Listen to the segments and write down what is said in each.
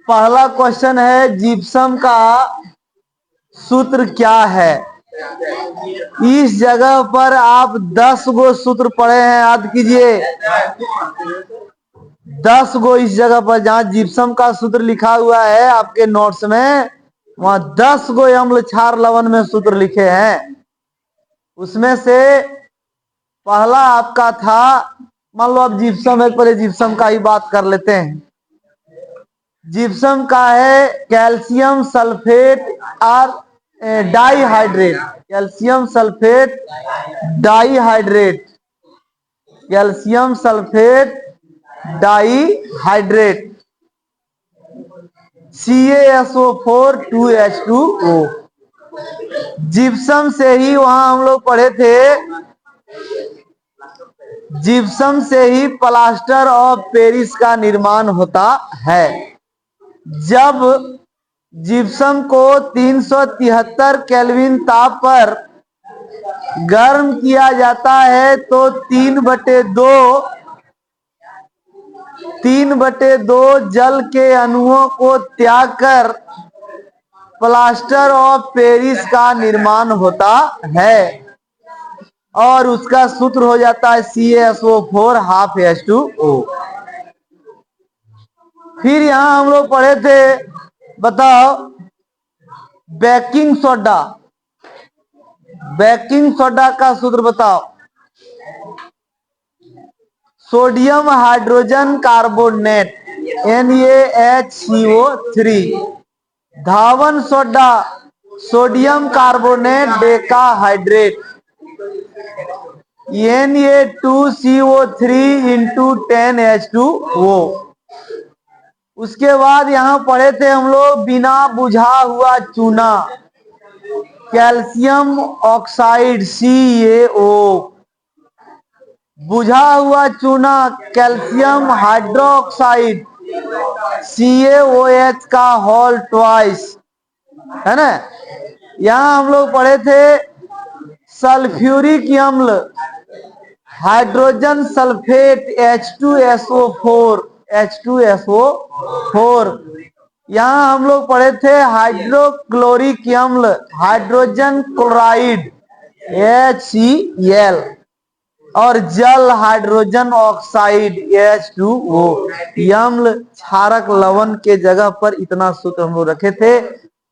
पहला क्वेश्चन है जिप्सम का सूत्र क्या है। इस जगह पर आप 10 गो सूत्र पढ़े हैं, याद कीजिए। 10 गो इस जगह पर जहां जिप्सम का सूत्र लिखा हुआ है आपके नोट्स में, वहां 10 गो अम्ल क्षार लवण में सूत्र लिखे हैं। उसमें से पहला आपका था, मान लो अब जिप्सम है, पहले जिप्सम का ही बात कर लेते हैं। जिप्सम का है कैल्शियम सल्फेट और dihydrate. Calcium sulphate dihydrate, calcium sulphate dihydrate, CaSO4 2H2O। Gypsum से ही वहां हम लोग पढ़े थे, जिप्सम से ही प्लास्टर ऑफ पेरिस का निर्माण होता है। जब जिप्सम को 373 केल्विन ताप पर गर्म किया जाता है तो 3/2 जल के अणुओं को त्याग कर प्लास्टर ऑफ पेरिस का निर्माण होता है और उसका सूत्र हो जाता है CaSO4 ½ H2O। फिर यहां हम लोग पढ़े थे, बताओ, बेकिंग सोडा। बेकिंग सोडा का सूत्र बताओ। Sodium hydrogen carbonate NaHCO3। धावन soda sodium carbonate decahydrate Na2CO3 × 10H2O। उसके बाद यहां पढ़े थे हम लोग बिना बुझा हुआ चूना, कैल्शियम ऑक्साइड CaO। बुझा हुआ चूना कैल्शियम हाइड्रोक्साइड CaOH का होल ट्वाइस, है ना। यहां हम लोग पढ़े थे सल्फ्यूरिक अम्ल हाइड्रोजन सल्फेट H2SO4। यहां हम लोग पढ़े थे हाइड्रोक्लोरिक अम्ल हाइड्रोजन क्लोराइड HCl और जल हाइड्रोजन ऑक्साइड H2O। अम्ल क्षारक लवण के जगह पर इतना सूत्र हम लोग रखे थे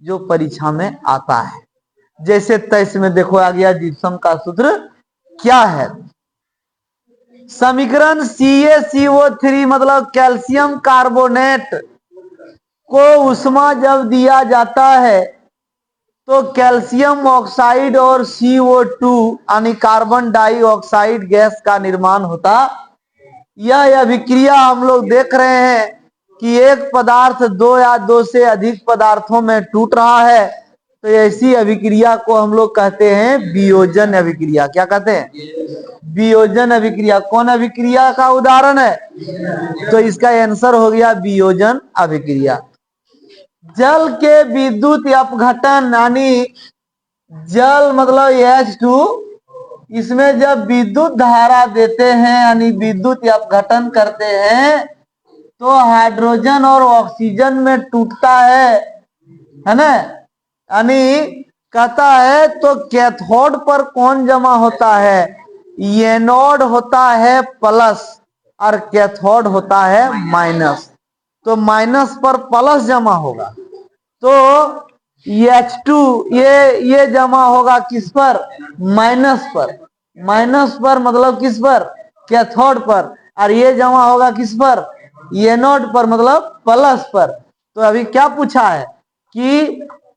जो परीक्षा में आता है। जैसे तैसे में देखो आ गया जिप्सम का सूत्र क्या है। समीकरण CaCO3 मतलब कैल्शियम कार्बोनेट को उष्मा जब दिया जाता है तो कैल्शियम ऑक्साइड और CO2 यानी कार्बन डाइऑक्साइड गैस का निर्माण होता। यह अभिक्रिया हम लोग देख रहे हैं कि एक पदार्थ 2 या 2 से अधिक पदार्थों में टूट रहा है, तो ऐसी अभिक्रिया को हम लोग कहते हैं वियोजन अभिक्रिया। क्या कहते हैं? वियोजन अभिक्रिया। कौन अभिक्रिया का उदाहरण है? तो इसका आंसर हो गया वियोजन अभिक्रिया। जल के विद्युत अपघटन यानी जल मतलब H2, इसमें जब विद्युत धारा देते हैं यानी विद्युत अपघटन करते हैं तो हाइड्रोजन और ऑक्सीजन में टूटता है ना। यानी कहता है तो कैथोड पर कौन जमा होता है? एनोड होता है प्लस और कैथोड होता है माइनस। तो माइनस पर प्लस जमा होगा तो H2 ये जमा होगा किस पर? माइनस पर। माइनस पर मतलब किस पर? कैथोड पर। और ये जमा होगा किस पर? एनोड पर मतलब प्लस पर। तो अभी क्या पूछा है कि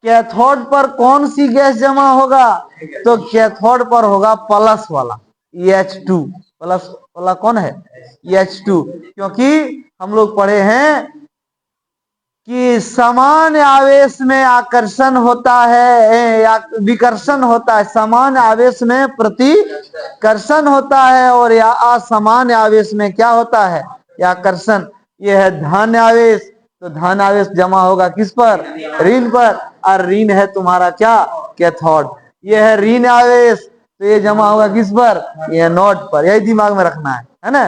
कैथोड पर कौन सी गैस जमा होगा? तो कैथोड पर होगा प्लस वाला H2। प्लस वाला कौन है? H2। क्योंकि हम लोग पढ़े हैं कि समान आवेश में आकर्षण होता है या विकर्षण होता है, समान आवेश में प्रतिकर्षण होता है और या असमान आवेश में क्या होता है? आकर्षण। यह है धन आवेश, तो धन आवेश जमा होगा किस पर? ऋण पर। और ऋण है तुम्हारा क्या? कैथोड। यह है ऋण आवेश, तो ये जमा होगा किस पर? एनोड पर। यही दिमाग में रखना है ना।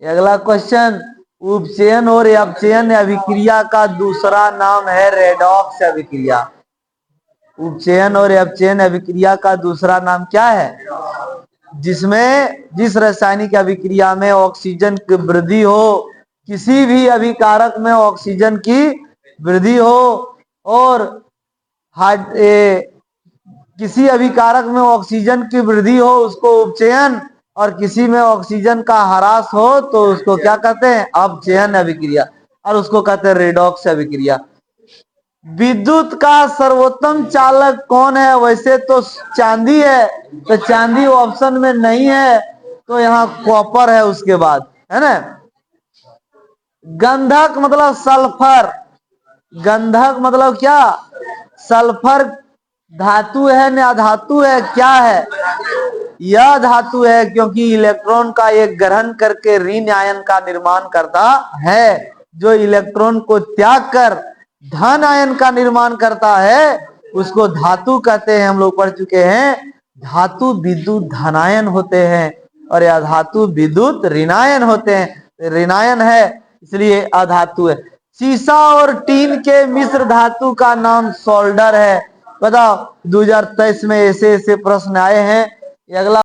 अगला क्वेश्चन उपचयन और अपचयन अभिक्रिया का दूसरा नाम है रेडॉक्स अभिक्रिया। उपचयन और अपचयन अभिक्रिया का दूसरा नाम क्या है? जिस रासायनिक अभिक्रिया में ऑक्सीजन की वृद्धि हो, किसी भी अभिकारक में ऑक्सीजन की वृद्धि हो, और किसी अभिकारक में ऑक्सीजन की वृद्धि हो उसको उपचयन, और किसी में ऑक्सीजन का ह्रास हो तो उसको क्या कहते हैं? अपचयन अभिक्रिया, और उसको कहते हैं रेडॉक्स अभिक्रिया। विद्युत का सर्वोत्तम चालक कौन है? वैसे तो चांदी है, तो चांदी ऑप्शन में नहीं है, तो यहाँ कॉपर है उसके बाद, है ना। गंधक मतलब सल्फर, गंधक मतलब क्या? सल्फर धातु है न अधातु है? क्या है? यह धातु है, क्योंकि इलेक्ट्रॉन का एक ग्रहण करके ऋण आयन का निर्माण करता है। जो इलेक्ट्रॉन को त्याग कर धन आयन का निर्माण करता है उसको धातु कहते हैं। हम लोग पढ़ चुके हैं, धातु विद्युत धनायन होते हैं और अधातु विद्युत ऋणायन होते हैं। ऋणायन है इसलिए अधातु है। सीसा और टीन के मिश्र धातु का नाम सोल्डर है। बताओ 2023 में ऐसे ऐसे प्रश्न आए हैं। अगला